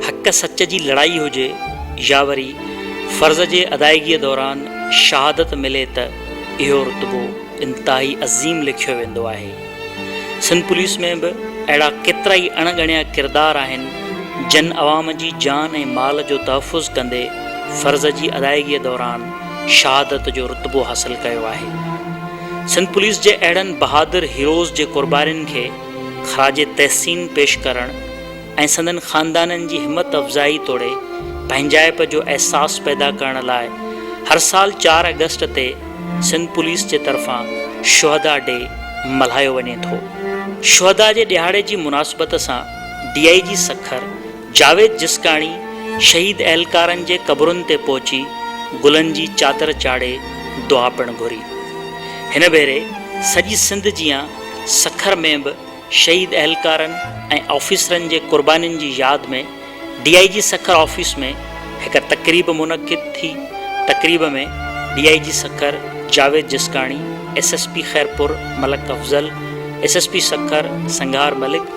हक़ सच जी लड़ाई हुजे या वरी फ़र्ज़ जे अदायगीअ दौरान शहादत मिले त इहो रुतबो इंतिहाई अज़ीम लिखियो वेंदो आहे। सिंध पुलिस में बि अहिड़ा केतिरा ई अणगणिया किरदार आहिनि जन अवाम जी जान ऐं माल जो तहफ़ुज़ कंदे फ़र्ज़ जी अदायगीअ दौरान शहादत जो रुतबो हासिल कयो आहे। सिंध पुलिस जे अहिड़नि बहादुर हीरोज़ जे क़ुर्बानीनि खे ख़राज तहसीन पेश करणु ऐं संदन ख़ानदाननि जी हिम्मत अफ़ज़ाई तोड़े पंहिंजाइप जो अहसास पैदा करण लाइ हर साल 4 अगस्त ते सिंध पुलिस जे तरफ़ां शुहदा डे मल्हायो वञे थो। शुहदा जे ॾिहाड़े जी मुनासिबत सां DIG सखर जावेद जिसकाणी शहीद एहलकारनि जे क़बरुनि ते पहुची गुलनि जी चादर चाढ़े दुआ पिणु घुरी। हिन भेरे सॼी सिंध जीअं सखर में बि शहीद एहलकारनि ऐं ऑफिसरनि जे क़ुर्बानीनि जी यादि में DIG सखर ऑफिस में हिकु तक़रीब मुनक़िद थी। तक़रीब में DIG सखर जावेद जिसकाणी, SSP खैरपुर मलक Afzal, SSP Sukkur संगार Malik,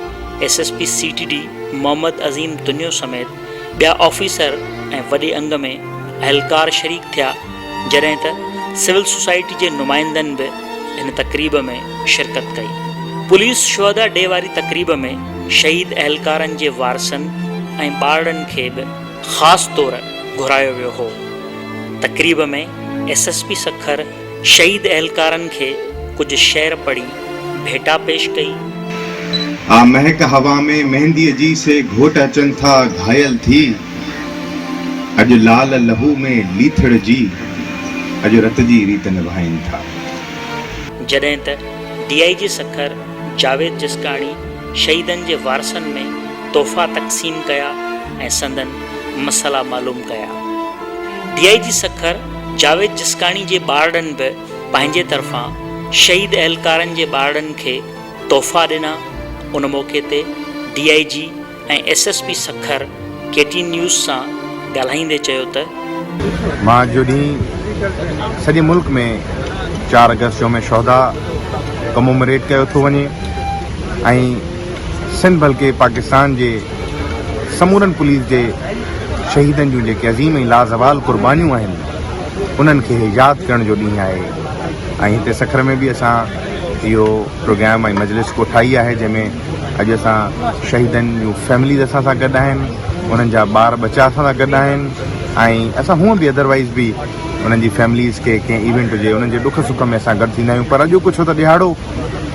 SSP CTD Mohammad अज़ीम दुनियो समेत ॿिया ऑफिसर ऐं वॾे अंग में अहलकार शरीक थिया, जॾहिं त सिविल सोसाइटी जे नुमाइंदनि बि हिन तक़रीब में शिरकत कई। पुलिस शुहदा डे वारी तक़रीब में शहीद एहलकारनि जे वारसनि ऐं ॿारनि खे बि ख़ासि तौर घुरायो वियो हो। तक़रीब में SSP सखर शहीद एहलकारनि खे कुझु शेर पढ़ी भेटा पेश कई। आ महक हवा में मेहंदीअ जी से घोट अचनि था घायल थी, अॼु लाल लहू में लीथड़ जी अॼु रत जी रीत निभाइनि था। जॾहिं त DIG सखर जावेद जिसकाणी शहीदनि जे वारसनि में तोहफ़ा तक़सीम कया ऐं संदन मसला मालूम कया। DIG सखर जावेद जिसकाणी जे ॿारनि बि पंहिंजे तरफ़ां शहीद एहलकारनि जे ॿारनि खे तोहफ़ा ॾिना। उन मौक़े ते DIG ऐं SSP सखर KT न्यूज़ सां ॻाल्हाईंदे चयो त मां जो ॾींहुं सॼे मुल्क में 4 अगस्त जो में शुहदा कमोमरेट कयो थो वञे ऐं सिंध बल्कि पाकिस्तान जे समूरनि पुलिस जे शहीदनि जूं जेके अज़ीम ऐं लाज़वाल क़ुर्बानियूं आहिनि उन्हनि खे यादि करण जो ॾींहुं आहे। ऐं हिते सखर में बि असां इहो प्रोग्राम ऐं मजलिस को ठाही आहे, जंहिंमें अॼु असां शहीदनि जूं फैमिलीज़ असां सां गॾु आहिनि, उन्हनि जा ॿार बच्चा असां सां गॾु आहिनि ऐं असां हूअं बि अदरवाइज़ बि उन्हनि जी फैमिलीज़ खे कंहिं इवेंट हुजे उन्हनि जे दुख सुख में असां गॾु थींदा आहियूं। पर अॼु कुझु त ॾिहाड़ो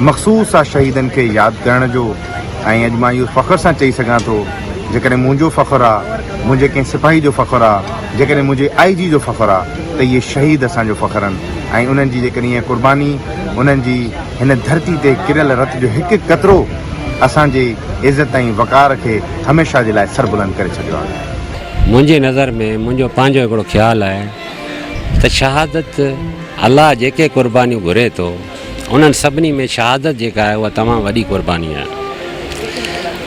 मख़सूस आहे शहीदनि खे यादि करण जो। ऐं अॼु मां इहो फ़ख़्र सां चई सघां थो, जेकॾहिं मुंहिंजो फ़ख़्रु आहे, मुंहिंजे कंहिं सिपाही जो फ़ख़्रु आहे, जेकॾहिं मुंहिंजे IG जो फ़ख़्रु आहे, त इहे शहीद असांजो फ़ख़्रु आहिनि। ऐं उन्हनि जी जेकॾहिं इहा क़ुर्बानी, उन्हनि जी हिन धरती ते किरियल रत जो हिकु हिकु क़तरो असांजे इज़त ऐं वक़ार खे हमेशह जे लाइ सरबुलंद करे छॾियो आहे। मुंहिंजे नज़र में मुंहिंजो पंहिंजो हिकिड़ो ख़्यालु आहे त शहादत अलाह जेके क़ुर्बानियूं घुरे थो उन्हनि सभिनी में शहादत जेका आहे उहा तमामु वॾी क़ुर्बानी आहे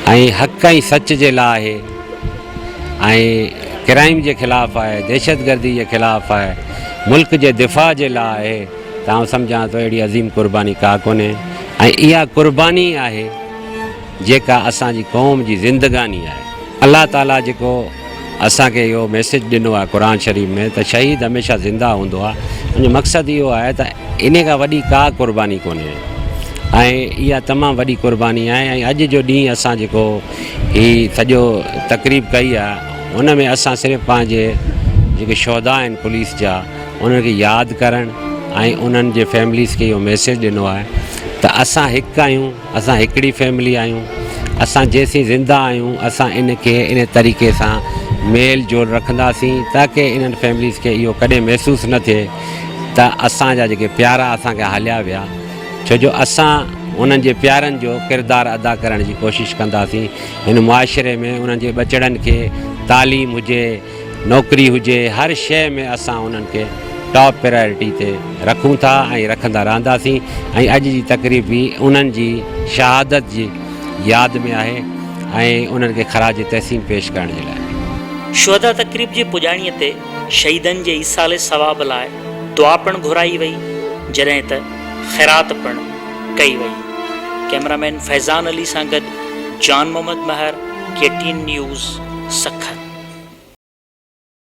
ऐं हक़ ऐं सच जे लाइ आहे ऐं क्राइम जे ख़िलाफ़ु आहे, दहशतगर्दी जे ख़िलाफ़ु आहे, मुल्क जे दिफ़ा जे लाइ आहे। तव्हां सम्झां थो अहिड़ी अज़ीम क़ुर्बानी का कोन्हे ऐं इहा क़ुर्बानी आहे जेका असांजी क़ौम जी ज़िंदगानी आहे। अलाह ताला जेको असांखे इहो मैसेज ॾिनो आहे क़ुर शरीफ़ में त शहीद हमेशह ज़िंदा हूंदो आहे, उनजो मक़सदु इहो आहे त इन खां वॾी का क़ुर्बानी कोन्हे ऐं इहा तमामु वॾी क़ुर्बानी आहे। ऐं अॼु जो ॾींहुं असां जेको हीउ सॼो तक़रीब कई आहे उन में असां सिर्फ़ु पंहिंजे जेके शुहदा आहिनि पुलिस जा उन्हनि खे यादि करणु ऐं उन्हनि जे फैमिलीज़ खे इहो मैसेज ॾिनो आहे त असां हिकु आहियूं, असां हिकिड़ी फैमिली आहियूं, असां जेसीं ज़िंदा आहियूं असां इन खे इन तरीक़े सां मेल जोल रखंदासीं ताकी इन्हनि फैमिलीज़ खे इहो कॾहिं महसूसु न थिए त असांजा जेके प्यारा असांखे हलिया विया, छो जो असां उन्हनि जे प्यारनि जो किरदारु अदा करण जी कोशिशि कंदासीं। हिन मुआशिरे में उन्हनि जे ॿचड़नि खे तालीम हुजे, नौकिरी हुजे, हर शइ में असां उन्हनि खे टॉप प्रायोरिटी ते रखूं था ऐं रखंदा रहंदासीं। ऐं अॼु जी तक़रीब बि उन्हनि जी शहादत जी यादि में आहे ऐं उन्हनि खे ख़राज तहसीन पेश करण जे लाइ। शुहदा तक़रीब जे पुॼाणीअ ते शहीदनि जे ईसाले सवाब लाइ दुआ पिणु घुराई वई, जॾहिं त ख़ैरात पिणु कई वई। कैमरामैन फैज़ान अली सां गॾु जान मोहम्मद महर, KTN न्यूज़, सखत।